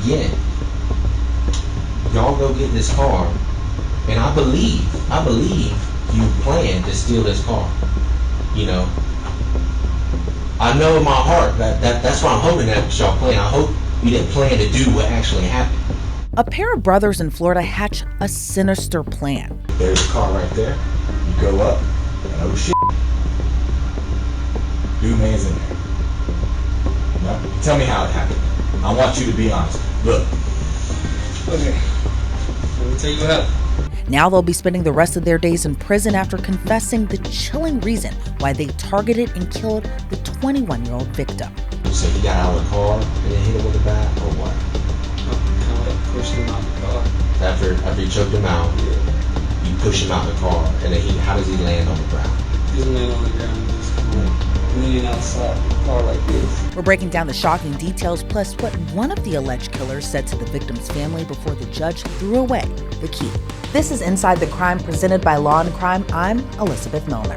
again. Y'all go get this car, and I believe you planned to steal this car. You know, I know in my heart that's why I'm hoping that y'all plan. I hope you didn't plan to do what actually happened. A pair of brothers in Florida hatch a sinister plan. There's a car right there. You go up, and oh shit, dude man's in there. No? Tell me how it happened. I want you to be honest. Look. Okay. Let me tell you what happened. Now they'll be spending the rest of their days in prison after confessing the chilling reason why they targeted and killed the 21-year-old victim. So you got out of the car and then hit him with the bat, or what? Kind of like pushed him out the car. After you choked him out, you push him out the car, and then how does he land on the ground? He's laying on the ground, just kind of leaning outside the car like this. We're breaking down the shocking details, plus what one of the alleged killers said to the victim's family before the judge threw away the key. This is Inside the Crime, presented by Law&Crime. I'm Elizabeth Millner.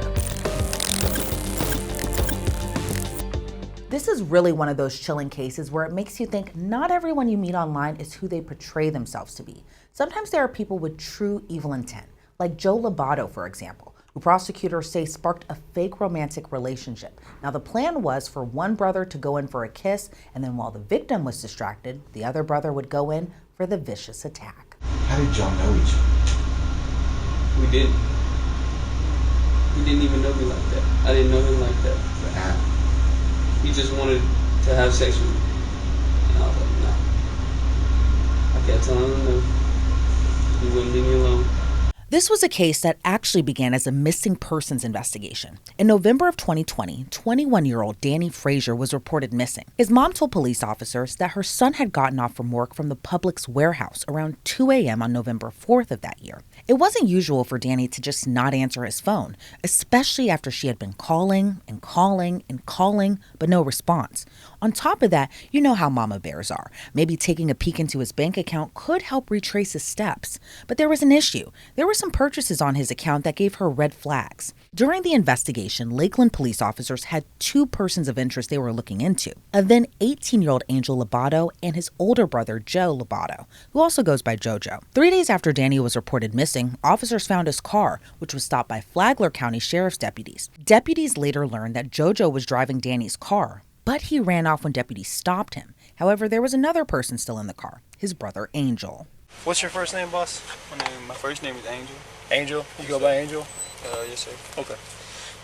This is really one of those chilling cases where it makes you think not everyone you meet online is who they portray themselves to be. Sometimes there are people with true evil intent, like Jo Lobato, for example, who prosecutors say sparked a fake romantic relationship. Now, the plan was for one brother to go in for a kiss, and then while the victim was distracted, the other brother would go in for the vicious attack. How did y'all know each other? We didn't. He didn't even know me like that. I didn't know him like that. The app. He just wanted to have sex with me. And I was like, nah. I kept telling him no. He wouldn't leave me alone. This was a case that actually began as a missing persons investigation. In November of 2020, 21-year-old Danne Frazier was reported missing. His mom told police officers that her son had gotten off from work from the Publix warehouse around 2 a.m. on November 4th of that year. It wasn't usual for Danne to just not answer his phone, especially after she had been calling and calling and calling, but no response. On top of that, you know how mama bears are. Maybe taking a peek into his bank account could help retrace his steps. But there was an issue. There were some purchases on his account that gave her red flags. During the investigation, Lakeland police officers had two persons of interest they were looking into: a then 18-year-old Angel Lobato and his older brother, Jo Lobato, who also goes by JoJo. 3 days after Danne was reported missing, officers found his car, which was stopped by Flagler County Sheriff's deputies. Deputies later learned that JoJo was driving Danny's car, but he ran off when deputies stopped him. However, there was another person still in the car, his brother Angel. What's your first name, boss? My first name is Angel. Angel? You go by Angel? Yes, sir. Okay.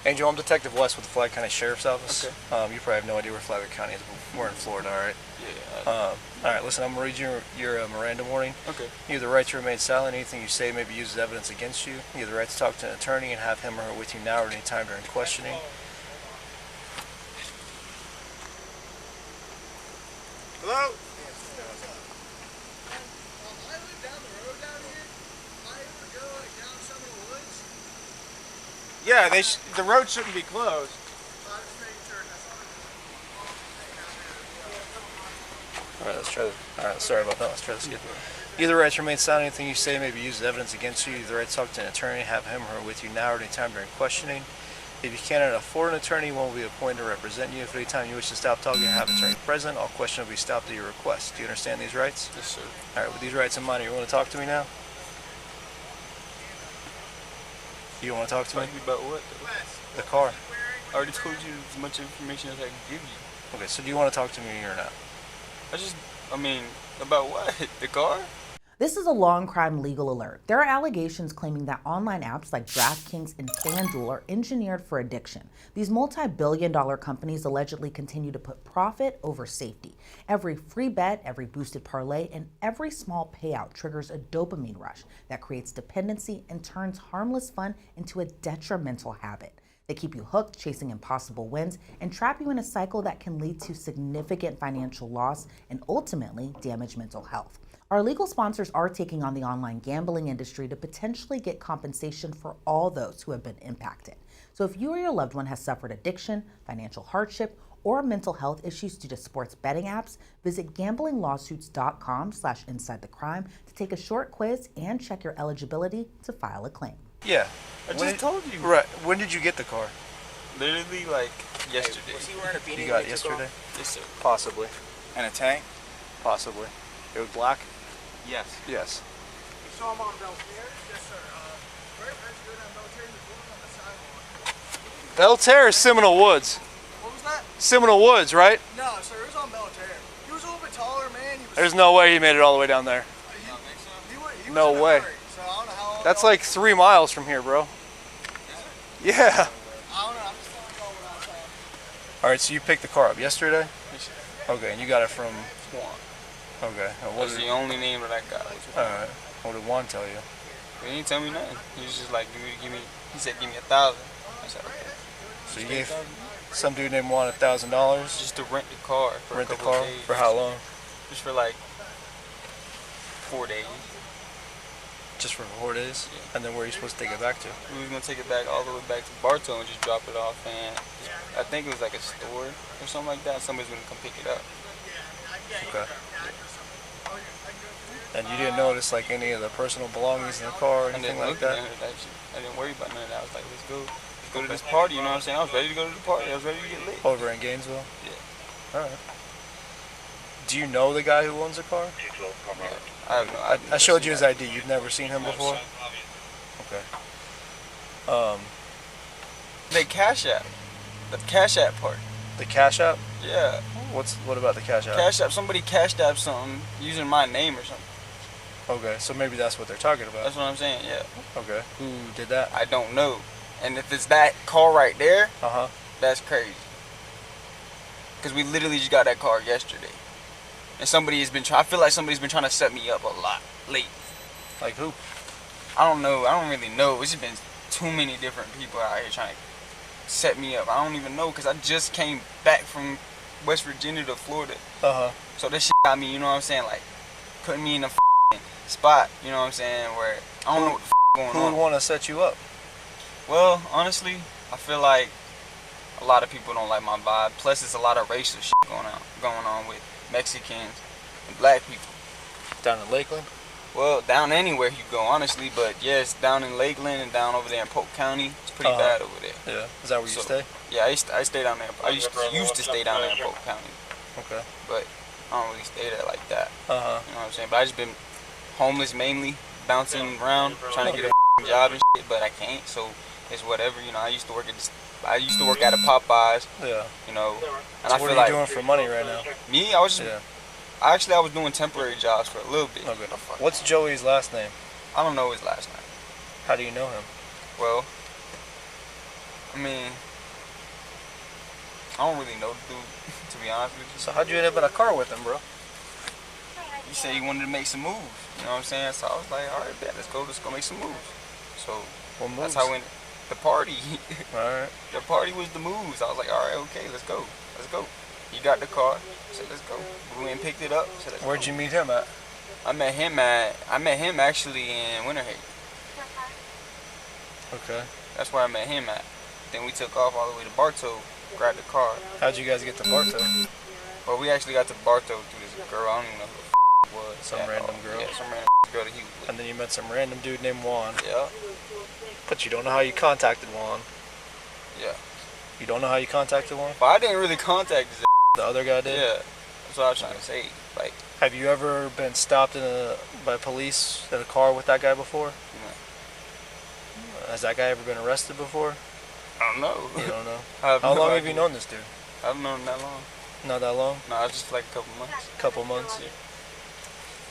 Angel, I'm Detective West with the Flagler County Sheriff's Office. Okay. You probably have no idea where Flagler County is, but we're in Florida, all right? Yeah. All right, listen, I'm going to read your Miranda warning. Okay. You have the right to remain silent. Anything you say may be used as evidence against you. You have the right to talk to an attorney and have him or her with you now or at any time during questioning. Hello? Yeah, the road shouldn't be closed. All right, let's try that. All right, sorry about that. Let's try this again. You have the right to remain silent. Anything you say may be used as evidence against you. You have the right to talk to an attorney, have him or her with you now or at any time during questioning. If you cannot afford an attorney, one will be appointed to represent you. If at any time you wish to stop talking and have an attorney present, all questions will be stopped at your request. Do you understand these rights? Yes, sir. All right, with these rights in mind, you want to talk to me now? You want to talk to me? About what? The car. I already told you as much information as I can give you. Okay, so do you want to talk to me or not? About what? The car? This is a Law&Crime legal alert. There are allegations claiming that online apps like DraftKings and FanDuel are engineered for addiction. These multi-billion-dollar companies allegedly continue to put profit over safety. Every free bet, every boosted parlay, and every small payout triggers a dopamine rush that creates dependency and turns harmless fun into a detrimental habit. They keep you hooked, chasing impossible wins, and trap you in a cycle that can lead to significant financial loss and ultimately damage mental health. Our legal sponsors are taking on the online gambling industry to potentially get compensation for all those who have been impacted. So if you or your loved one has suffered addiction, financial hardship, or mental health issues due to sports betting apps, visit gamblinglawsuits.com/insidethecrime to take a short quiz and check your eligibility to file a claim. Yeah. I just told you. Right. When did you get the car? Literally, like, yesterday. Was he wearing a beanie? You got it yesterday? Yes, sir. Possibly. And a tank? Possibly. It was black? Yes. Yes. You saw him on Belfair? Yes, sir. Very good on military. He was working on the sidewalk. Belterre is Seminole Woods. What was that? Seminole Woods, right? No, sir. It was on Belterre. He was a little bit taller, man. He was, There's no way he made it all the way down there. he was No in a way. hurry, so I don't know how long That's y'all- like 3 miles from here, bro. Yeah. I don't know. I'm just telling y'all what I saw. All right, so you picked the car up yesterday? Okay, and you got it from Juan. Okay. What That's did, the only name that I got. all right. What did Juan tell you? He didn't tell me nothing. He was just like, he said, give me 1,000. I said, okay. So you gave some dude named Juan $1,000 Just to rent the car for rent a the couple car of days. for how long? Just for like 4 days. Just for 4 days? Yeah. And then where are you supposed to take it back to? We was gonna take it back all the way back to Bartow and just drop it off, and I think it was like a store or something like that. Somebody's gonna come pick it up. Okay. And you didn't notice like any of the personal belongings in the car or I anything didn't like look at that? none of that shit. I didn't worry about none of that. I was like, let's go to this party. You know what I'm saying? I was ready to go to the party. I was ready to get lit. Over in Gainesville? Yeah. All right. Do you know the guy who owns the car? I have no idea. I showed you his ID. You've never seen him before? Okay. They Cash App. The Cash App part. The Cash App? Yeah. What about the Cash App? Cash App. Somebody cashed out something using my name or something. Okay, so maybe that's what they're talking about. That's what I'm saying. Yeah. Okay. Who did that? I don't know. And if it's that car right there, Uh-huh. that's crazy. Because we literally just got that car yesterday. And somebody has been I feel like somebody's been trying to set me up a lot lately. Like who? I don't know. I don't really know. It's just been too many different people out here trying to set me up. I don't even know because I just came back from West Virginia to Florida. Uh-huh. So that shit got me, you know what I'm saying? Like, putting me in a spot, you know what I'm saying? Where I don't know what the going Who on. would want to set you up? Well, honestly, I feel like a lot of people don't like my vibe. Plus, it's a lot of racial shit going on with Mexicans and black people. Down in Lakeland? Well, down anywhere you go, honestly, but yes, down in Lakeland and down over there in Polk County, it's pretty bad over there. Yeah. Is that where you So, stay? Yeah, I stay down there. I used to stay down there in Polk County, Okay. but I don't really stay there like that. Uh-huh. You know what I'm saying? But I just been homeless mainly, bouncing around, trying to get a job and shit, but I can't. So it's whatever. You know, I used to work at a Popeyes. Yeah. You know, and So I what feel are you like doing for money right now? me, I was just Yeah. I was doing temporary jobs for a little bit. Okay. What's Joey's last name? I don't know his last name. How do you know him? Well, I mean, I don't really know the dude, to be honest with you. So how'd you end up in a car with him, bro? He said he wanted to make some moves. You know what I'm saying? So I was like, all right, bet, let's go make some moves. So What moves? that's how we the party. All right. The party was the moves. I was like, all right, okay, let's go. He got the car. Said, let's go. We went and picked it up. Said, let's Where'd go. you meet him at? I met him actually in Winter Haven. Okay. That's where I met him at. Then we took off all the way to Bartow, grabbed the car. How'd you guys get to Bartow? Well, we actually got to Bartow through this girl. I don't even know who the it was. Some at random all. girl? Yeah, some random girl that he was with. And then you met some random dude named Juan. Yeah, But you don't know how you contacted Juan. yeah. You don't know how you contacted Juan? But I didn't really contact his The other guy did? Yeah, that's what I was trying to say. Like, Have you ever been stopped by police in a car with that guy before? Has that guy ever been arrested before? I don't know. You don't know. I have How no long have idea. you known this dude? I haven't known him that long. Not that long? No, it's just like a couple months. Couple months?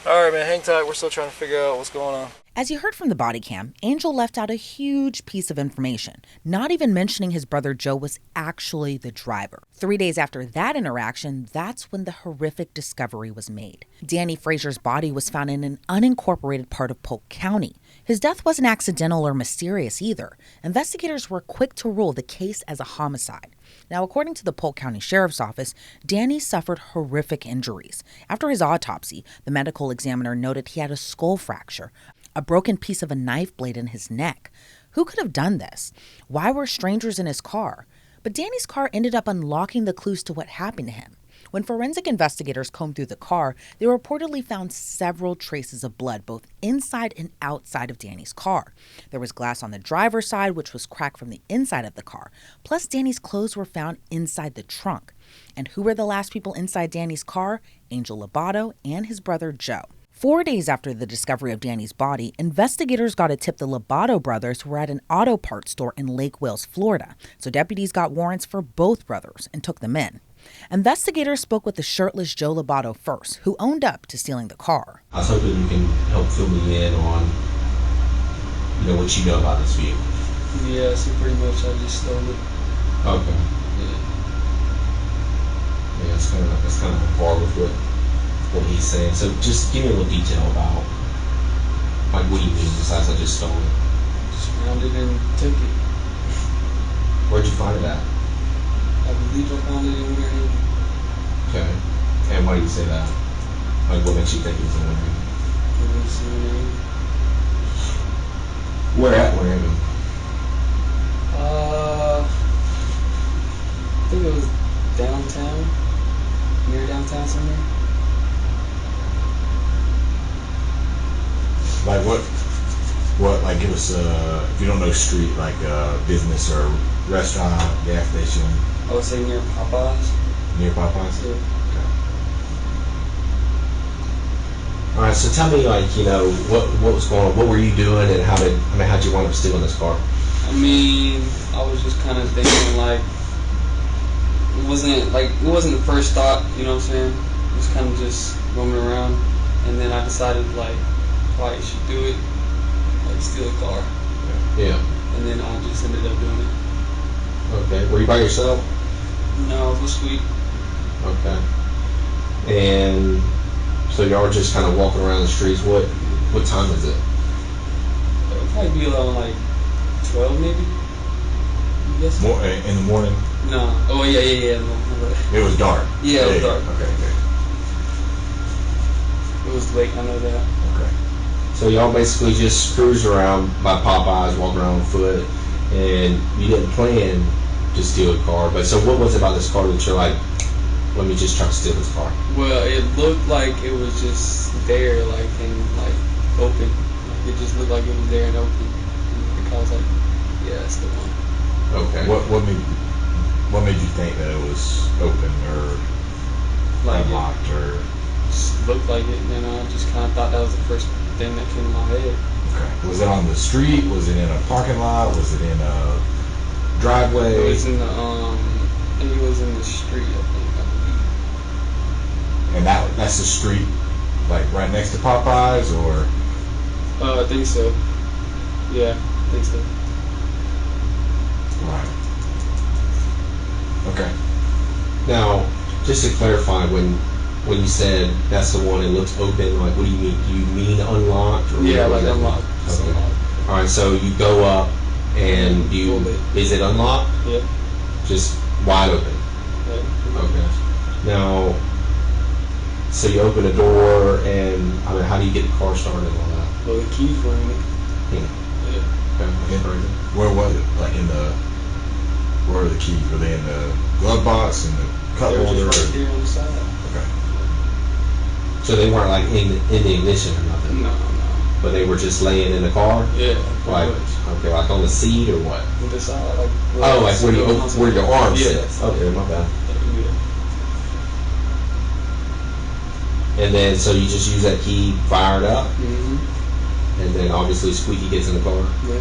Alright, man, hang tight. We're still trying to figure out what's going on. As you heard from the body cam, Angel left out a huge piece of information, not even mentioning his brother Joe was actually the driver. 3 days after that interaction, that's when the horrific discovery was made. Danne Frazier's body was found in an unincorporated part of Polk County. His death wasn't accidental or mysterious either. Investigators were quick to rule the case as a homicide. Now, according to the Polk County Sheriff's Office, Danne suffered horrific injuries. After his autopsy, the medical examiner noted he had a skull fracture, a broken piece of a knife blade in his neck. Who could have done this? Why were strangers in his car? But Danny's car ended up unlocking the clues to what happened to him. When forensic investigators combed through the car, they reportedly found several traces of blood, both inside and outside of Danny's car. There was glass on the driver's side, which was cracked from the inside of the car. Plus, Danny's clothes were found inside the trunk. And who were the last people inside Danny's car? Angel Lobato and his brother Jo. 4 days after the discovery of Danny's body, investigators got a tip the Lobato brothers were at an auto parts store in Lake Wales, Florida. So deputies got warrants for both brothers and took them in. Investigators spoke with the shirtless Jo Lobato first, who owned up to stealing the car. I was hoping you can help fill me in on, what you know about this vehicle. Yeah, so pretty much I just stole it. Okay. Yeah, that's kind of on par with what he's saying. So just give me a little detail about, like, what do you mean besides I just stole it? Just found it and took it. Where'd you find it at? I believe I found it in Millner. Okay. And why do you say that? Like, what makes you think it was in Winter? Where at Winter? I think it was downtown, near downtown somewhere. Like what, like give us, if you don't know street, like business or restaurant, gas station. I would say near Popeyes. Near Popeyes? Yeah. Okay. Alright, so tell me, like, what was going on? What were you doing and how'd you wind up stealing this car? I mean, I was just kind of thinking, like, it wasn't the first thought, you know what I'm saying? Just kind of just roaming around, and then I decided, like, probably should do it, like, steal a car. Yeah. And then I just ended up doing it. Okay. Were you by yourself? No, it was sweet. Okay. And so y'all were just kind of walking around the streets. What time is it? It would probably be around, like, 12 maybe? Yes. In the morning? No. Oh, yeah. No. It was dark. Yeah, it was dark. Okay. It was late, I know that. Okay. So y'all basically just cruised around by Popeyes, walking around on foot, and you didn't plan to steal a car. But so what was it about this car that you're like, let me just try to steal this car? Well, it looked like it was just there, like, and, like, open. Like, it just looked like it was there and open. And I was like, yeah, that's the one. Okay. What made you think that it was open or Like, unlocked or? Just looked like it, and I just kind of thought that was the first thing that came to my head. Okay. Was it on the street? Was it in a parking lot? Was it in a driveway? It was in the, I think it was in the street, I believe. And that's the street, like right next to Popeyes, or? I think so. Yeah, I think so. Right. Okay. Now, just to clarify, when you said that's the one, it looks open, like, what do you mean? Do you mean unlocked? Or Yeah, what like does that mean? unlocked. It's Okay. unlocked. All right, so you go up and is it unlocked? Yeah. Just wide open. Yeah. Okay. Now, so you open the door, and how do you get the car started and all that? Well, the keys were in it. Yeah. Yeah. Okay. That's crazy. Where was it? Like where were the keys? Were they in the glove box, in the cup They were holder? just right there on the side. Okay. So they weren't like in the ignition or nothing, No. but they were just laying in the car, Yeah, like pretty much. okay, like on the seat or what? On the side, like. Oh, like where your arms Yeah. sit. Okay, my bad. Yeah. And then so you just use that key, fire it up, Mm-hmm. and then obviously Squeaky gets in the car. Yeah.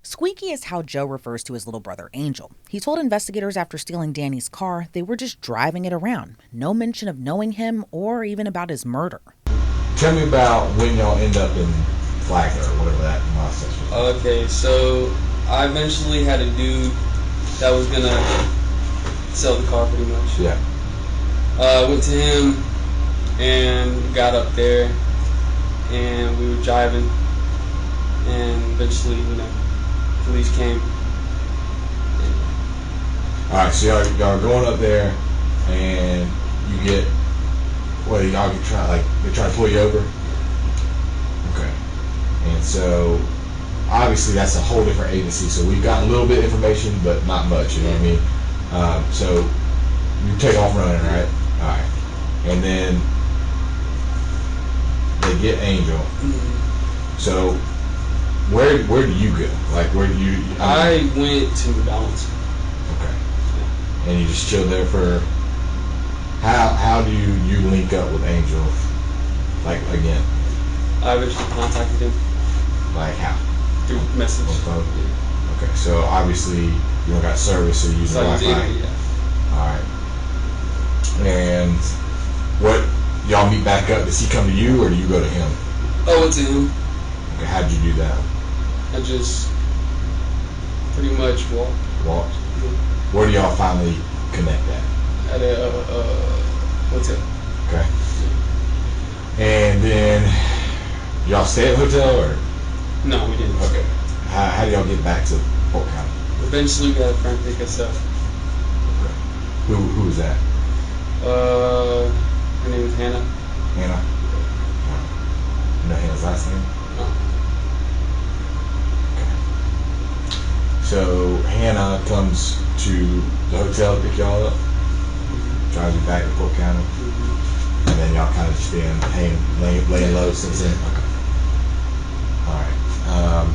Squeaky is how Jo refers to his little brother Angel. He told investigators after stealing Danny's car they were just driving it around. No mention of knowing him or even about his murder. Tell me about when y'all end up in Flagler, or whatever that process was. Okay, so I eventually had a dude that was gonna sell the car pretty much. Yeah. Went to him and got up there, and we were driving, and eventually, police came. All right, so y'all are going up there, and you get, they try to pull you over? Okay. And so, obviously that's a whole different agency, so we've got a little bit of information, but not much, you know what I mean? So, you take off running, right? All right. And then, they get Angel. So, where do you go? Like, where do you... I went to McDonald's. Okay. And you just chilled there for How do you link up with Angel? Like again? I eventually contacted him Like how? through message. On phone? Okay, so obviously you don't got service, so you use So I Wi-Fi. did, yeah. All right. And what y'all meet back up? Does he come to you or do you go to him? I went to him. Okay, how'd you do that? I just pretty much Walked. Where do y'all finally connect at? at a hotel. Okay. And then y'all stay at the hotel or? No, we didn't. Okay. How do y'all get back to Polk County? Eventually, we had a friend pick us up. Okay. Who was that? Her name is Hannah. Hannah? You know Hannah's last name? No. So Hannah comes to the hotel to pick y'all up, drives you back to Polk County, and then y'all kind of just been laying low since then. Okay. All right.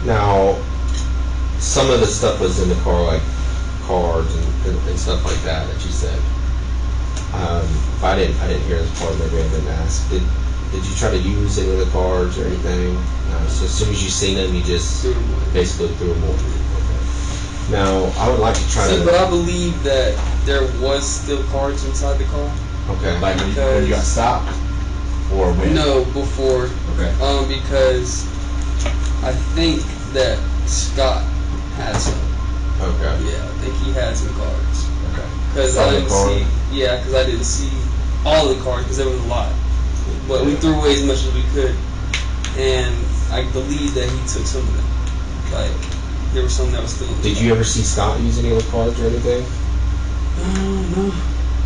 Now, some of the stuff was in the car, like cards and stuff like that you said. If I didn't hear this part, maybe I didn't ask. Did you try to use any of the cards or anything? So as soon as you seen them, you just basically threw them away. Okay. Now, I would like to try to. But I believe that there was still cards inside the car. Okay. Like when you got stopped, or when? No, before. Okay. Because I think that Scott had some. Okay. Yeah, I think he had some cards. Okay. Because I didn't see. Yeah, because I didn't see all the cards because there was a lot. But we threw away as much as we could, and I believe that he took some of them. Like there was some that was still. Did you ever see Scott use any of the cards or anything? No.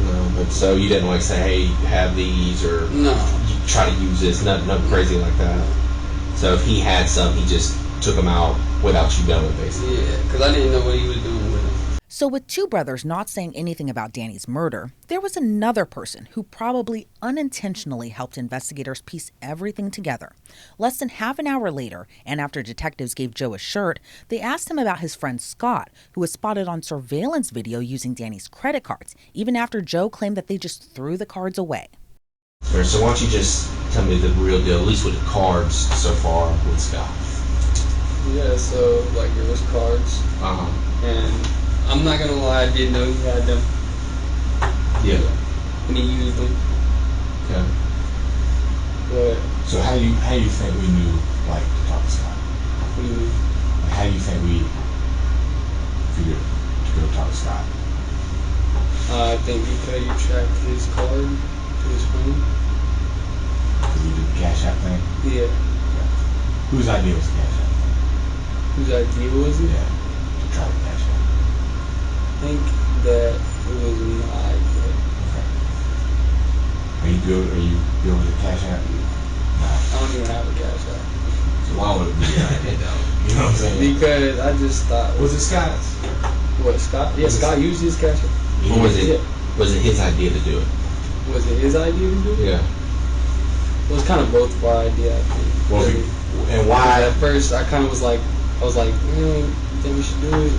No, but so you didn't like say, hey, have these, or No. you try to use this, nothing crazy like that. So if he had some, he just took them out without you knowing, basically. Yeah, because I didn't know what he was doing with them. So with two brothers not saying anything about Danny's murder, there was another person who probably unintentionally helped investigators piece everything together. Less than half an hour later, and after detectives gave Joe a shirt, they asked him about his friend Scott, who was spotted on surveillance video using Danny's credit cards, even after Joe claimed that they just threw the cards away. So why don't you just tell me the real deal, at least with the cards so far with Scott. Yeah, so like there was cards, and I'm not gonna lie, I didn't know he had them. Yeah. And he used them. Okay. But So how do you think we knew like to talk to Scott? what do you mean? Like, how do you think we figured to go talk to Scott? I think because you tracked his card to his phone. Because we did the Cash App thing. Yeah. Whose idea was the Cash App thing? Whose idea was it? Yeah. To try the Cash App. I think that it was my idea. Okay. Are you good with the Cash App? No. I don't even have a cash app. So why would it be your idea though? You know what I'm saying? Because I just thought, Was it Scott's? what, Scott? Yeah, Was it- Scott used his cash app. Or was Yeah. it his idea to do it? Was it his idea to do it? Yeah. It was kind of both of our idea, I think. Well, Really. and why? At first, I kind of was like, you think we should do it?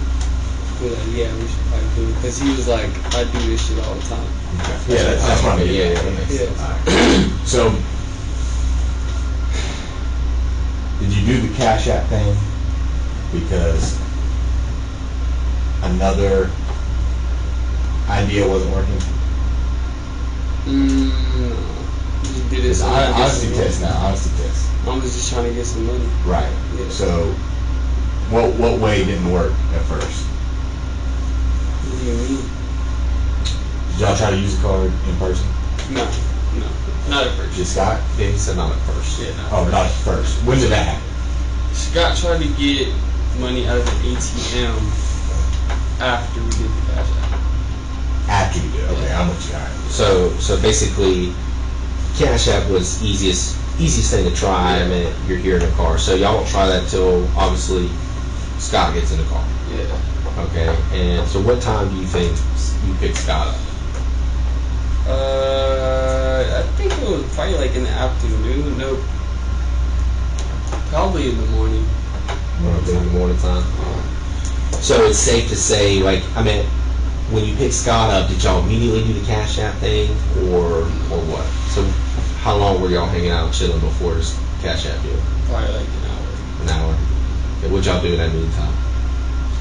He was like, yeah, we should probably do it. Because he was like, I do this shit all the time. Yeah, that's what I mean. Yeah, that makes sense. Yeah. So, did you do the Cash App thing because another idea wasn't working? No. Just did it so I could get Honesty some test money. now. Honesty test. I was just trying to get some money. Right. Yeah. So, what way didn't work at first? What do you mean? Did y'all try to use the card in person? No, not at first. Did Scott? Yeah, he said not at first. Yeah, no. Oh, not at first. When did that happen? Scott tried to get money out of the ATM after we did the cash app. After you did. Okay, I'm with you. All right. So basically, Cash App was easiest thing to try. I mean, you're here in the car, so y'all won't try that until obviously Scott gets in the car. Yeah. Okay. And so, what time do you think you picked Scott up? I think it was probably like in the afternoon. Nope. Probably in the morning. In the morning time. So it's safe to say, like, I mean, when you picked Scott up, did y'all immediately do the Cash App thing, or what? So how long were y'all hanging out chilling before this Cash App deal? Probably like an hour. An hour. Okay, what y'all do in that meantime?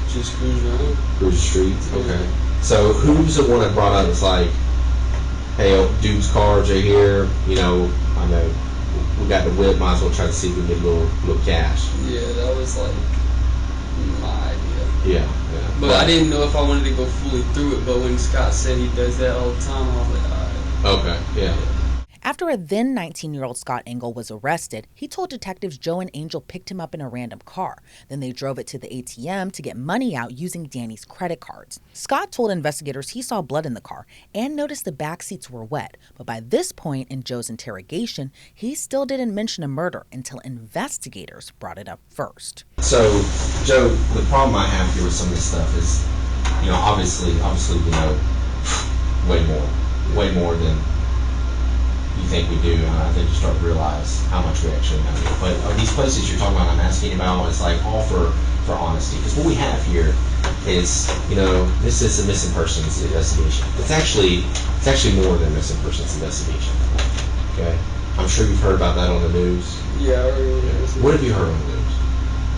Just cruise around. Cruise the streets. Okay. So who's the one that brought up? It's like, hey, dude's cards are here. You know, I know we got the whip. Might as well try to see if we can get a little cash. Yeah, that was like my idea. Yeah. But I didn't know if I wanted to go fully through it. But when Scott said he does that all the time, I was like, all right. Okay. Yeah. After a then 19-year-old Scott Engel was arrested, he told detectives Joe and Angel picked him up in a random car. Then they drove it to the ATM to get money out using Danny's credit cards. Scott told investigators he saw blood in the car and noticed the back seats were wet. But by this point in Joe's interrogation, he still didn't mention a murder until investigators brought it up first. So, Joe, the problem I have here with some of this stuff is, you know, obviously, we know way more than you think we do, and I think you start to realize how much we actually know. But these places you're talking about, I'm asking about, it's like all for honesty. Because what we have here is, you know, this is a missing persons investigation. It's actually more than a missing persons investigation. Okay, I'm sure you've heard about that on the news. Yeah, I heard. Yeah. What have you heard on the news?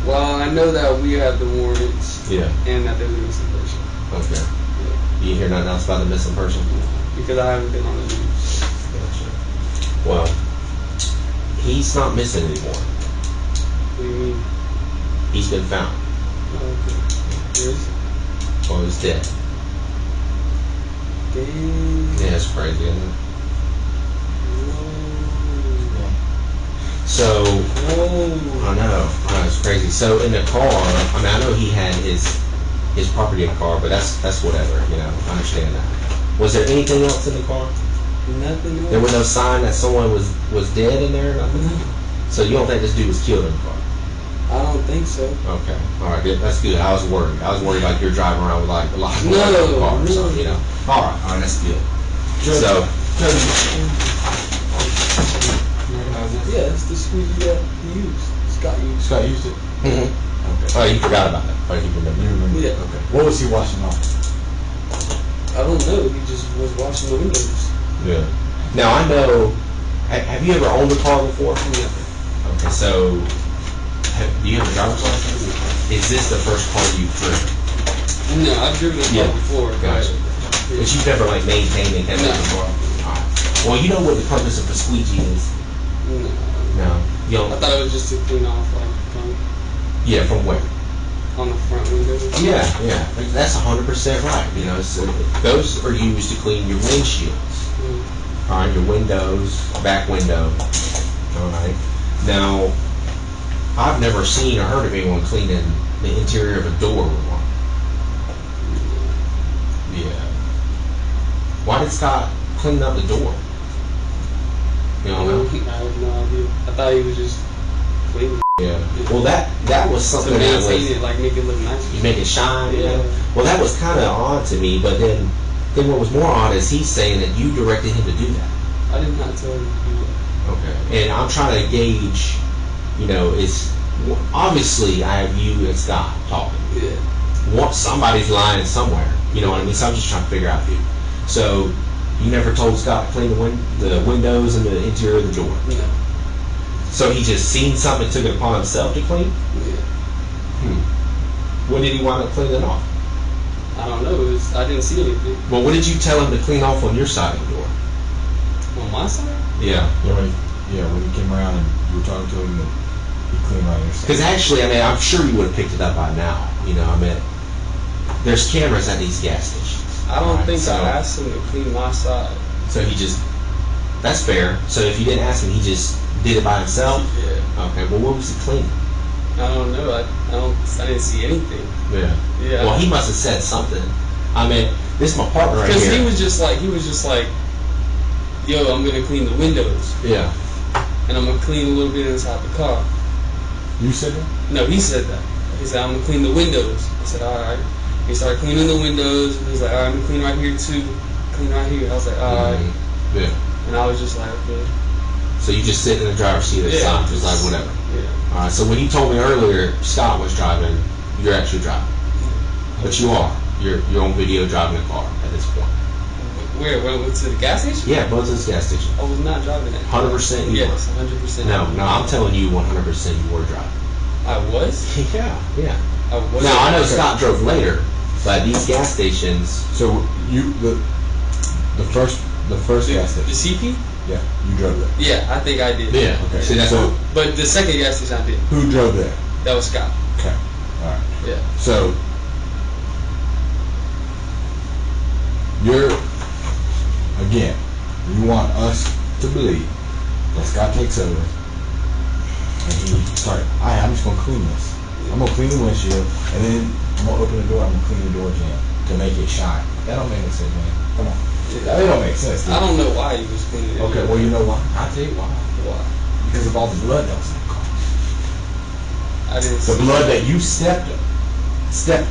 Well, I know that we have the warrants. Yeah. And that there's a missing person. Okay. Yeah. You hear nothing else about the missing person? Because I haven't been on the news. Gotcha. Well, he's not missing anymore. What do you mean? He's been found. Oh, okay. Yes. Well, he's dead. Dang. Yeah, it's crazy, isn't it? Whoa. So, Whoa. I know, it's crazy. So in the car, I mean, I know he had his property in the car, but that's whatever, you know, I understand that. Was there anything else in the car? Nothing else. There was no sign that someone was dead in there or nothing? No. So you don't think this dude was killed in the car? I don't think so. Okay, all right, that's good. I was worried like you're driving around with like a lot of blood in the car or something, you know. All right, that's good. So, yeah, it's the squeegee that he used. Scott used it. Okay. Oh, you forgot about that. Oh, you remember? Yeah. Okay. What was he washing off? I don't know. He just was washing the windows. Yeah. Now I know. Have you ever owned a car before? Yeah. Okay. So, do you have a driver's license? Is this the first car you've driven? No, I've driven a car before. Gotcha. Yeah. But you've never like maintained and kept it before. All right. Well, you know what the purpose of the squeegee is? No. No. You don't. I thought it was just to clean off like Yeah. From where? on the front window. Yeah. That's 100% right. You know, so those are used to clean your windshields. All right, your windows, back window. All right. Now, I've never seen or heard of anyone cleaning the interior of a door with one. Yeah. Why did Scott clean up the door? You don't know? I have no idea. I thought he was just cleaning. Yeah. Well, that was something to that was. maintain it, like make it look nice. You make it shine. Yeah. You know? Well, that was kind of odd to me. But then what was more odd is he's saying that you directed him to do that. I did not tell him to do that. Okay. And I'm trying to gauge. You know, it's obviously I have you and Scott talking. Yeah. Somebody's lying somewhere. You know what I mean? So I'm just trying to figure out who. So you never told Scott to clean the windows and the interior of the door. No. So he just seen something and took it upon himself to clean? Yeah. When did he wind up cleaning off? I don't know. I didn't see anything. Well, what did you tell him to clean off on your side of the door? On my side? Yeah. When he came around and you were talking to him, he cleaned right your side. Because actually, I mean, I'm sure you would have picked it up by now. You know, I mean, there's cameras at these gas stations. I don't think so I asked him to clean my side. So that's fair. So if you didn't ask him, he just did it by himself? Yeah. Okay, well, what was he cleaning? I don't know. I didn't see anything. Yeah. Yeah. Well, he must have said something. I mean, this is my partner right here. Because he was just like, yo, I'm gonna clean the windows. Yeah. And I'm gonna clean a little bit inside the car. You said that? No, he said that. He said, I'm gonna clean the windows. I said, alright. He started cleaning the windows. He was like, alright, I'm gonna clean right here too. Clean right here. I was like, alright. Yeah. And I was just like, okay. So you just sit in the driver's seat of the side, just like whatever. Yeah. Alright, so when you told me earlier Scott was driving, you're actually driving. But you are. You're on video driving the car at this point. Where? Went to the gas station? Yeah, Buzz's gas station. I was not driving that. 100% you Yes, were. 100%. No, I'm telling you 100% you were driving. I was? Yeah. I was. Now, I know Scott drove later, but these gas stations... So you the first gas The station. CP? Yeah, you drove there. Yeah, I think I did. Yeah, Okay. see, that's So what... But the second gas station I did. who drove there? That was Scott. Okay. All right. Yeah. So you're again. You want us to believe that Scott takes over and he started. I'm just gonna clean this. I'm gonna clean the windshield and then I'm gonna open the door. I'm gonna clean the door jam to make it shine. That don't make any sense, man. Come on. That don't make sense. Dude. I don't know why he was cleaning it. Okay. Well, you know why? I'll tell you why. Why? Because of all the blood that was in the car. I didn't The see blood that. that you stepped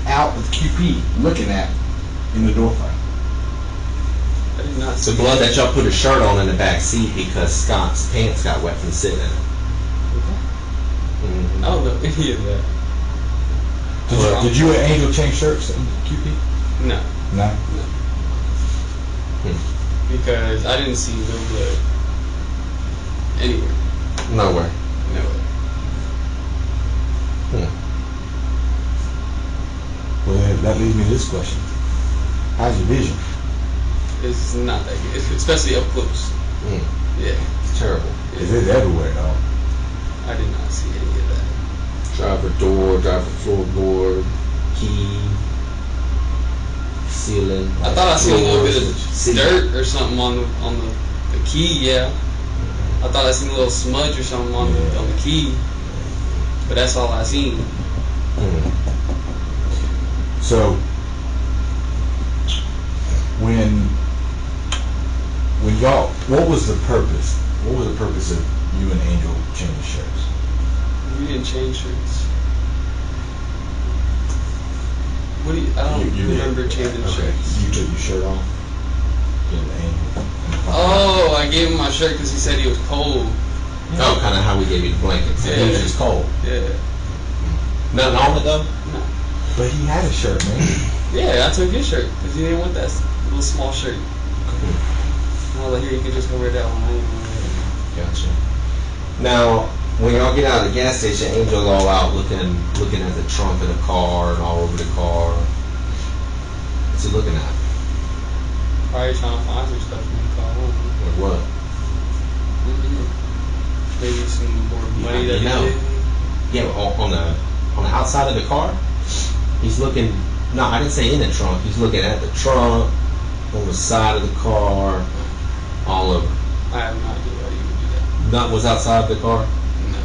out with QP looking at in the door frame. I did not see The blood that y'all put a shirt on in the back seat because Scott's pants got wet from sitting in it. Mm-hmm. I don't know any of that. Did you and Angel change shirts in QP? No. No. Because I didn't see no blood anywhere. Nowhere. Nowhere. Well, that leads me to this question. How's your vision? It's not that good, especially up close. Yeah. It's terrible. Is it everywhere, though? I did not see any of that. Driver door, driver floorboard, key, ceiling. I thought I seen a little bit of seat. dirt or something on the key. Yeah. I thought I seen a little smudge or something on the key, but that's all I seen. So, when y'all, what was the purpose? What was the purpose of you and Angel changing shirts? We didn't change shirts. What do you? I don't You remember did. changing Okay. shirts. You took your shirt off. Gave it to Angel. Oh, I gave him my shirt because he said he was cold. Oh, kind of how we gave you the blankets. Yeah. It was just cold. Yeah. Nothing on it though. No. But he had a shirt, man. Yeah, I took his shirt because he didn't want that little small shirt. And I was like, here, you can just go wear that one. I ain't gonna wear that. Gotcha. Now, when y'all get out of the gas station, Angel's all out looking at the trunk of the car and all over the car. What's he looking at? Probably trying to find some stuff in the car. Like what? Maybe some more money that You know. he did. Yeah, on the outside of the car, he's looking. No, I didn't say in the trunk. He's looking at the trunk, on the side of the car, all over. I have no idea why you would do that. Nothing was outside the car. No,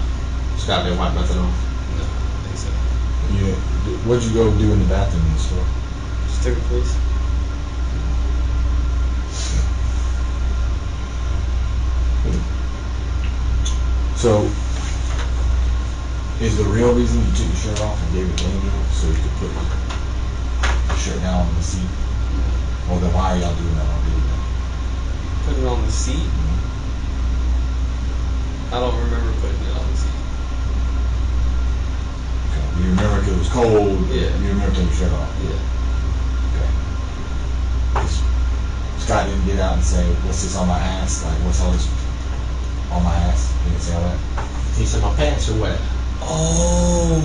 Scott didn't wipe nothing off. no, I don't think so. Yeah. What'd you go do in the bathroom in the store? Just took a place. So, is the real reason you took your shirt off and gave it to Angel so you could put your shirt down on the seat? Well, then why are y'all doing that on video? Put it on the seat. I don't remember putting it on the seat. Okay. You remember because it was cold? Yeah. You remember taking your shirt off? Yeah. Okay. 'Cause Scott didn't get out and say, what's this on my ass? Like, what's all this on my ass? He didn't say all that? He said, my pants are wet. Oh,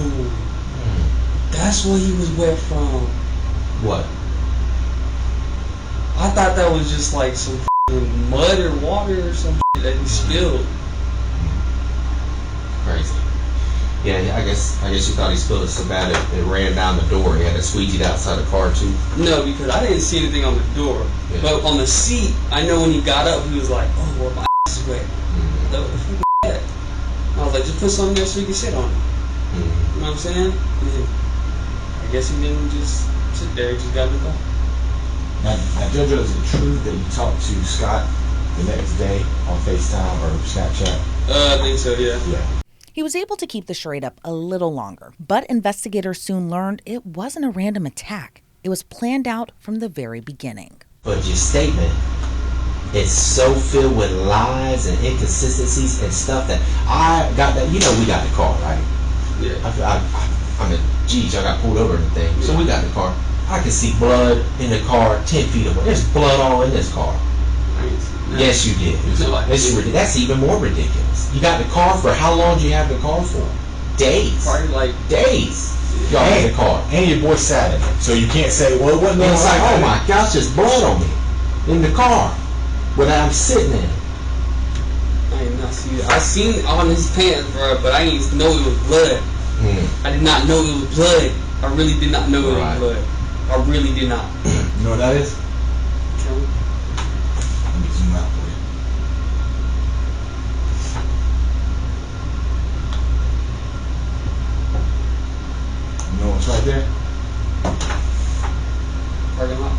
that's what he was wet from. What? I thought that was just like some mud or water or some that he spilled. Crazy. Yeah, I guess you thought he spilled it so bad it ran down the door. He had it squeegeed outside the car too. No, because I didn't see anything on the door. Yeah. But on the seat, I know when he got up, he was like, oh, well, my ass is wet. What the fuck is that? And I was like, just put something there so you can sit on it. You know what I'm saying? And I guess he didn't just sit there, he just got in the car. Now, JoJo, is it true that you talked to Scott the next day on FaceTime or Snapchat? I think so, yeah. Yeah. He was able to keep the charade up a little longer, but investigators soon learned it wasn't a random attack. It was planned out from the very beginning. But your statement It's so filled with lies and inconsistencies and stuff that I got that. You know, we got the car, right? Yeah. I mean, geez, I got pulled over and thing. So we got the car. I can see blood in the car 10 feet away. There's blood all in this car. Yes, you did. That's even more ridiculous. You got the car for how long? Do you have the car for? Days. Probably like days. Y'all had the car, and your boy sat in it, so you can't say, well, it wasn't. And it's like, oh my gosh, there's blood on me in the car when I'm sitting in it. I did not see it. I seen it on his pants, bro, but I didn't know it was blood. I did not know it was blood. I really did not know it was blood. I really did not. You know what that is? Okay. Let me zoom out for you. You know what's right there? Parking lot.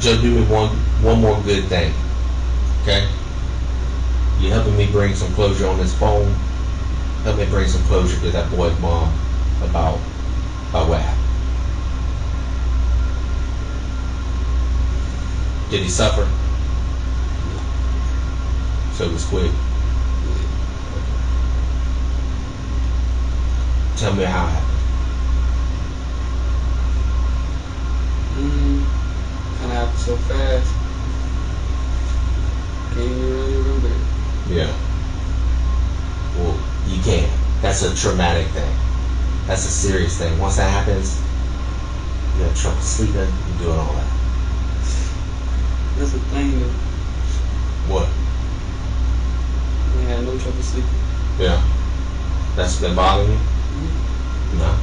Joe, do me one more good thing, okay? You helping me bring some closure on this phone. Help me bring some closure to that boy's mom about what happened. Did he suffer? So it was quick. Tell me how it happened. Kind of happened so fast. Can't even really remember it. Yeah. Well, you can't. That's a traumatic thing. That's a serious thing. Once that happens, you have trouble sleeping and doing all that. That's the thing, though. What? I had no trouble sleeping. Yeah. That's been bothering you? No.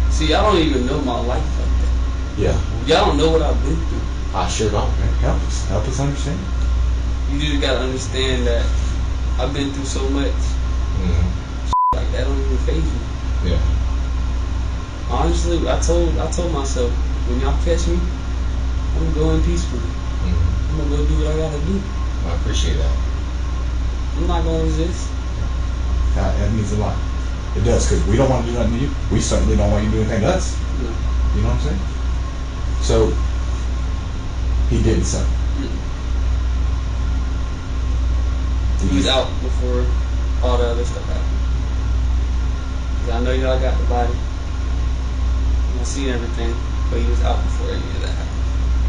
See, y'all don't even know my life like that. Yeah. Y'all don't know what I've been through. I sure don't. Help us understand. You just gotta understand that I've been through so much. Like that don't even faze me. Yeah. Honestly, I told myself, when y'all catch me, I'm gonna go in peacefully. I'm gonna go do what I gotta do. I appreciate that. I'm not gonna resist. That means a lot. It does, because we don't want to do nothing to you. We certainly don't want you to do anything to us. No. You know what I'm saying? So, he didn't suffer. He was out before all the other stuff happened. 'Cause I know y'all got the body. I seen everything, but he was out before any of that happened.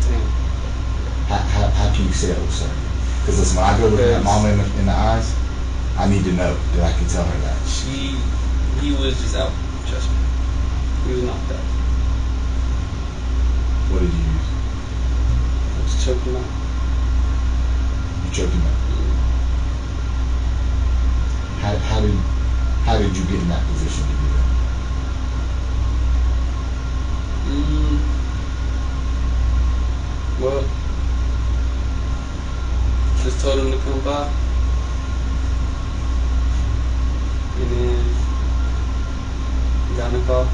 Damn. How can you say that was certain? Because listen, when I go look at that mama in the eyes, I need to know that I can tell her that. He was just out. Trust me. He was knocked out. What did you use? I was choking out. You choked him out. How did you get in that position to do that? Well, just told him to come by. And then got in the car.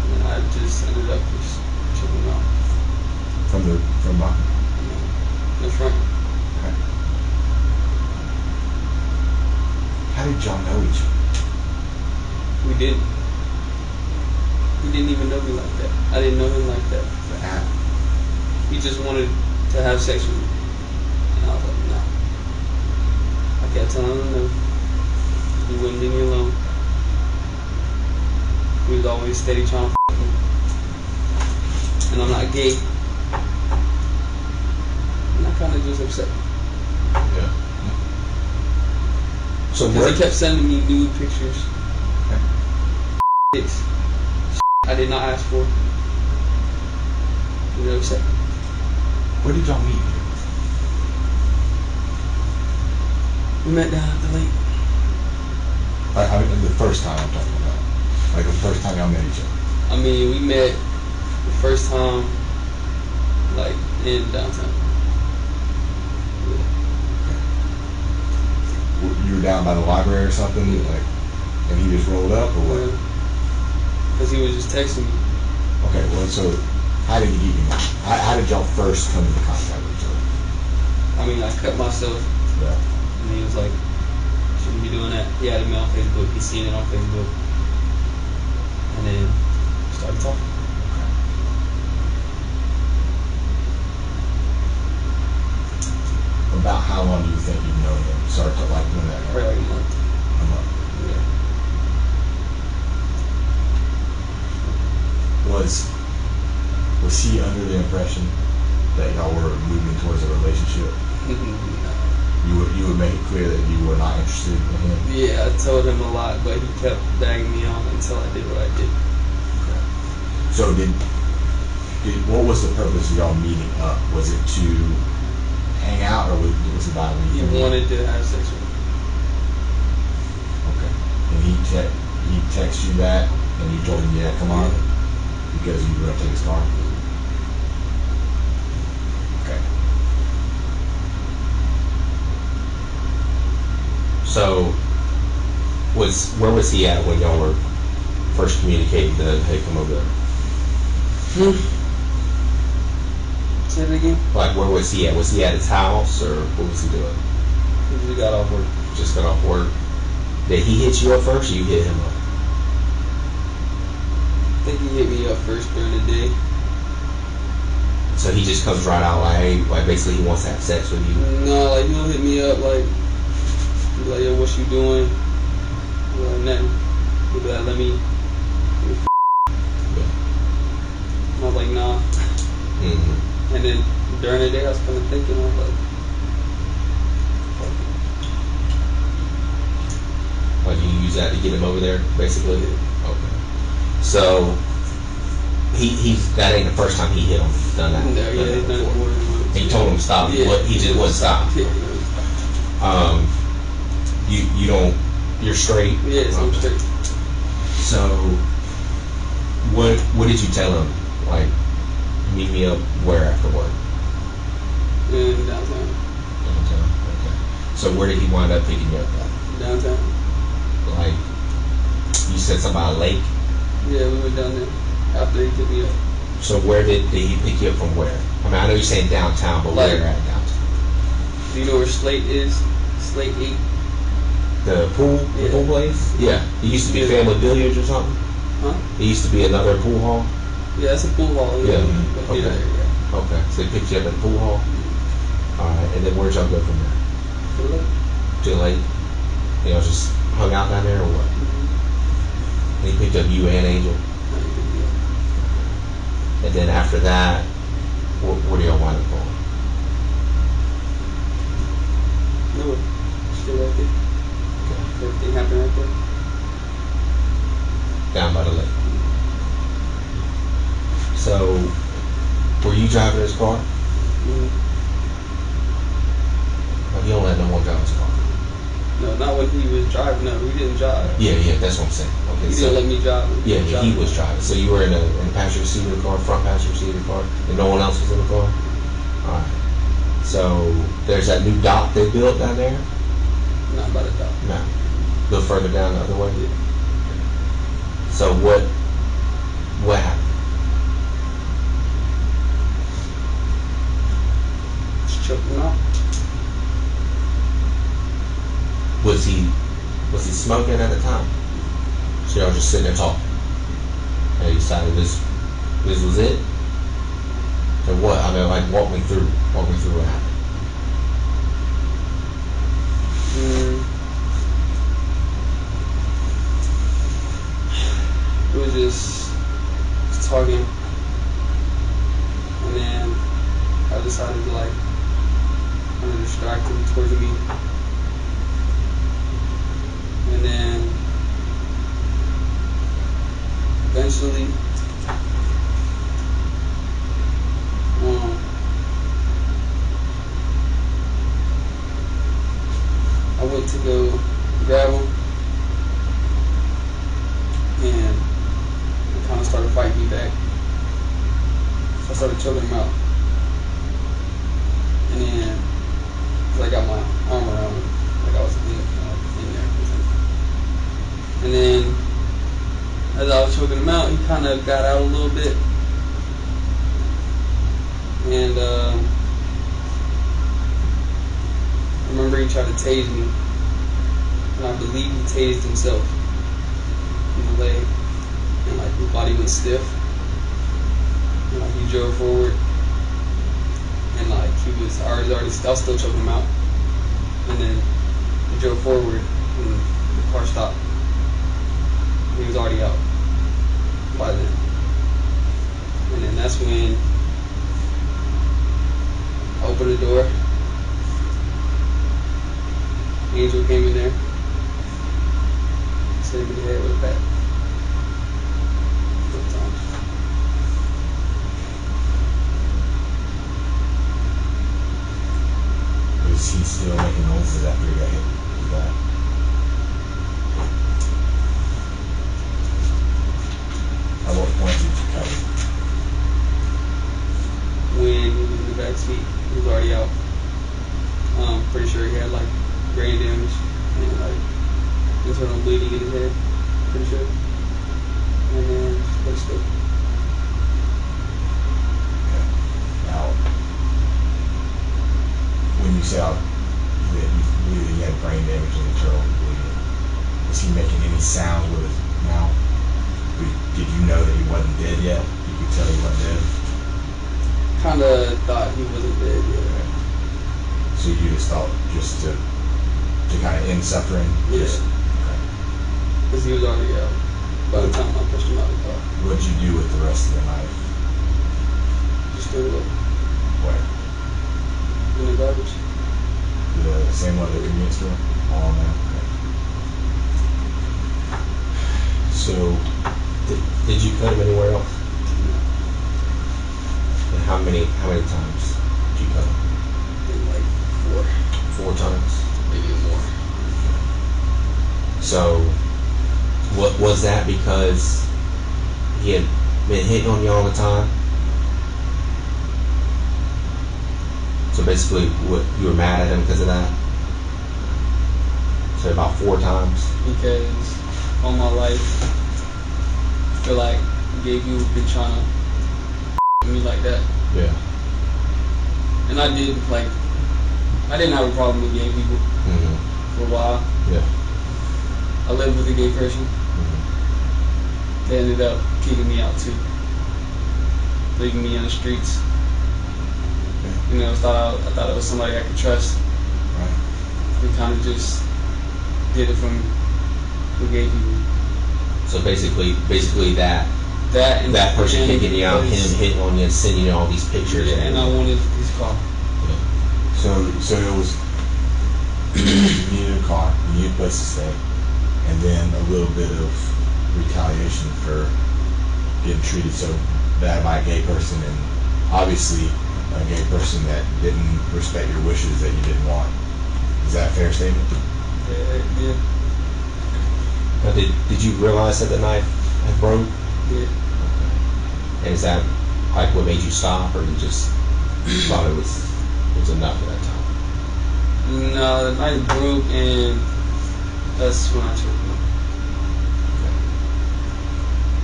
And then I just ended up just choking out. From behind? In front. Okay. How did y'all know each other? We didn't. He didn't even know me like that. I didn't know him like that. He just wanted to have sex with me. And I was like, no. I kept telling him no. He wouldn't leave me alone. He was always steady trying to f me. And I'm not gay. And that kind of just upset me. Yeah. So Because he kept sending me nude pictures. Pics. I did not ask for. He was upset. Where did y'all meet? We met down at the lake. I mean, the first time I'm talking about. Like the first time y'all met each other. I mean, we met the first time, like, in downtown. You were down by the library or something, like, and he just rolled up, or what? Because he was just texting me. Okay, well, so How did he get you? How did y'all first come into contact with each other? I mean, I cut myself, Yeah. and he was like, shouldn't be doing that. He added me on Facebook. He seen it on Facebook. And then started talking. About how long do you think you've known him? Started to like when that Probably like a month. a month. Yeah. Was he under the impression that y'all were moving towards a relationship? You would make it clear that you were not interested in him? Yeah, I told him a lot, but he kept bagging me on until I did what I did. Okay. So what was the purpose of y'all meeting up? Was it to hang out, or was it about He anything? wanted to have sex with me. Okay. And he texted you that, and you told him, yeah, come on, because you were going to take his car? Okay. So, where was he at when y'all were first communicating the, hey, come over there? Say it again? Like, where was he at? Was he at his house, or what was he doing? He just got off work. Just got off work. Did he hit you up first, or you hit him up? I think he hit me up first during the day. So he just comes right out like, hey, like basically he wants to have sex with you. No, like he'll hit me up like, he'll be like, yo, what you doing? I'm like, nothing. He'll be like, let me Yeah. I was like, nah. Mm-hmm. And then during the day I was kind of thinking, I was like, Like you use that to get him over there, basically. Okay. So he's that ain't the first time he hit him. He's done that. no, yeah, he's done it before. before. And you told him to stop. Yeah. He just wouldn't stop. Yeah, You don't. You're straight. yeah, so I'm Okay. straight. So what did you tell him? Like, meet me up where after work? In downtown. Downtown. Okay. So where did he wind up picking you up at? Downtown. Like, you said something about a lake. Yeah, we went down there after he took me up. So where did he pick you up from where? I mean, I know you're saying downtown, but Like- where at downtown? Do you know where Slate is? Slate 8? The pool Yeah. place? Yeah. It used to be Yeah. Family Billiards or something? Huh? It used to be another pool hall? Yeah, that's a pool hall. Yeah. But Okay. yeah. Okay. So they picked you up at the pool hall? Alright, and then where'd y'all go from there? So look. To the lake? Y'all just hung out down there or what? And he picked up you and Angel? And then after that, where do y'all wind up going? No, still right there. Okay. Everything happened right there. Down by the lake. So, were you driving his car? Mm-hmm. Like, you don't let no one drive his car? No, not when he was driving. No, we didn't drive. Yeah, that's what I'm saying. Okay, He so didn't let me drive. yeah, he was driving. So you were in the passenger seat of the car, front passenger seat of the car, and no one else was in the car. All right. So there's that new dock they built down there. Not by the dock. No, a little further down the other way. Yeah. So what happened? Just choked him out. Was he smoking at the time? So y'all just sitting there talking, and he decided this was it. Or what? I mean, like walk me through what happened. We were just talking, and then I decided to like kind of distract him towards me, and then eventually I went to go grab him, and he kind of started fighting me back. So I started choking him out, and then 'cause I got my arm around him, like I was in there. And then as I was choking him out, he kind of got out a little bit, tried to tase me, and I believe he tased himself in the leg, and like his body went stiff, and like he drove forward, and like I was still choking him out, and then he drove forward, and the car stopped. He was already out by then, and then that's when I opened the door. Angel came in there, hit him in the head with a bat. 4 times. Was he still making noises after he got hit with that? At what point did you cut him? When he was in the back seat, he was already out. Pretty sure he had like brain damage and like internal bleeding in his head. Pretty sure. And then just put still. Okay. Now, when you say that you believe that he had brain damage and internal bleeding, was he making any sounds with his mouth? Did you know that he wasn't dead yet? You could tell he wasn't dead? Kinda thought he wasn't dead yet. So you just thought just to kind of end suffering? Yeah. Just, okay. Because he was already out by the time I pushed him out of the car. What'd you do with the rest of the knife? Just threw it away Where? in the garbage. The same one at the convenience store? All in there? Okay. So, did you cut him anywhere else? And how many times did you cut him? I think like 4, 4 times? maybe more. So, what was that because he had been hitting on you all the time? So basically, what you were mad at him because of that? So about 4 times? Because all my life, I feel like gay people have been trying to me like that. Yeah. And I didn't have a problem with gay people Mm-hmm. for a while. Yeah. I lived with a gay person. Mm-hmm. They ended up kicking me out too, leaving me on the streets. You know, I thought it was somebody I could trust. Right. We kind of just did it from the gay people. So basically that And that person and kicking you out, him because- hitting on you, and sending you all these pictures. Yeah, and I wanted his car. So it was you needed a car, you needed a place to stay, and then a little bit of retaliation for getting treated so bad by a gay person, and obviously a gay person that didn't respect your wishes that you didn't want. Is that a fair statement? Yeah. Now, did you realize that the knife had broke? Yeah. And is that like what made you stop, or you just thought it was enough at that time? No, the knife broke, and that's when I took him.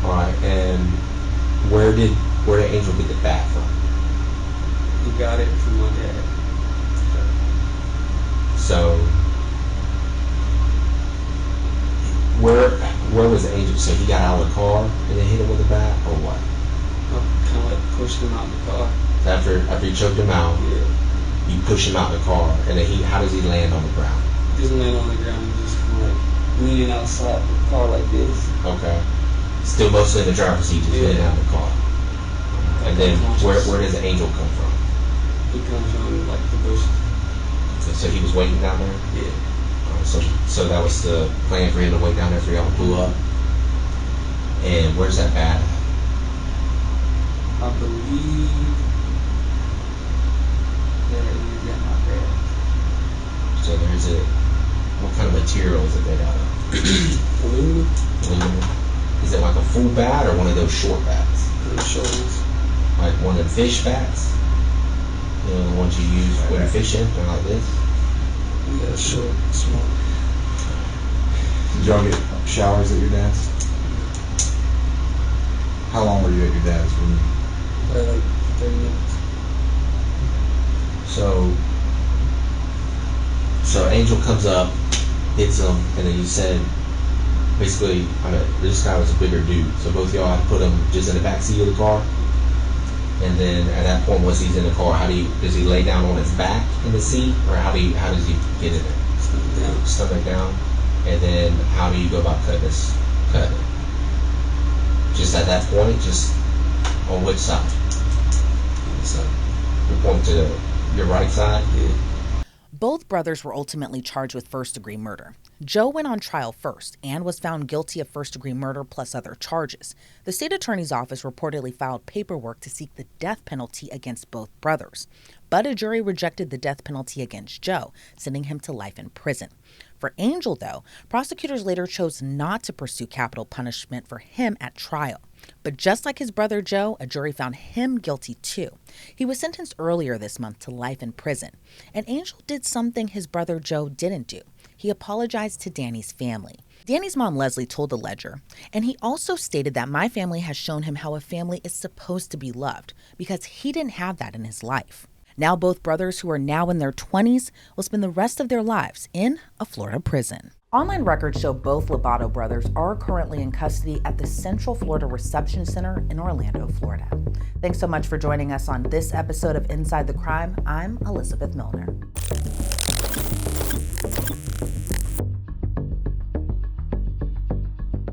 All right, and where did Angel get the bat from? He got it from my dad. So where was Angel? So he got out of the car and then hit him with a bat, or what? I kind of like pushed him out of the car. After you choked him out, Yeah. you push him out of the car, and then how does he land on the ground? He doesn't land on the ground. He just kind of like leaning outside the car like this. Okay. Still mostly in the driver's seat, just leaning out of the car. And then where does the Angel come from? He comes from like the bush. So he was waiting down there? Yeah. So that was the plan for him to wait down there for y'all to pull up? And where's that bat? I believe that it is at my bed. So there's what kind of material is it made out of? Aluminum. Aluminum? Is it like a full bat or one of those short bats? On the shoulders. Like one of the fish bats? You know, the ones you use when you fish in? They're like this? Yeah, short, small. Did y'all get showers at your dad's? How long were you at your dad's room? Like 30 minutes. So Angel comes up, hits him, and then you said, basically, this guy was a bigger dude, so both of y'all had to put him just in the back seat of the car. And then at that point, once he's in the car, does he lay down on his back in the seat, or how does he get in there? Stomach down. And then how do you go about cutting it? Just at that point, just on which side? So you point to your right side. Yeah. Both brothers were ultimately charged with first-degree murder. Jo went on trial first and was found guilty of first-degree murder plus other charges. The state attorney's office reportedly filed paperwork to seek the death penalty against both brothers. But a jury rejected the death penalty against Jo, sending him to life in prison. For Angel, though, prosecutors later chose not to pursue capital punishment for him at trial. But just like his brother Jo, a jury found him guilty too. He was sentenced earlier this month to life in prison. And Angel did something his brother Jo didn't do. He apologized to Danny's family. Danny's mom, Leslie, told the Ledger, and he also stated that my family has shown him how a family is supposed to be loved because he didn't have that in his life. Now both brothers, who are now in their 20s, will spend the rest of their lives in a Florida prison. Online records show both Lobato brothers are currently in custody at the Central Florida Reception Center in Orlando, Florida. Thanks so much for joining us on this episode of Inside the Crime. I'm Elizabeth Millner.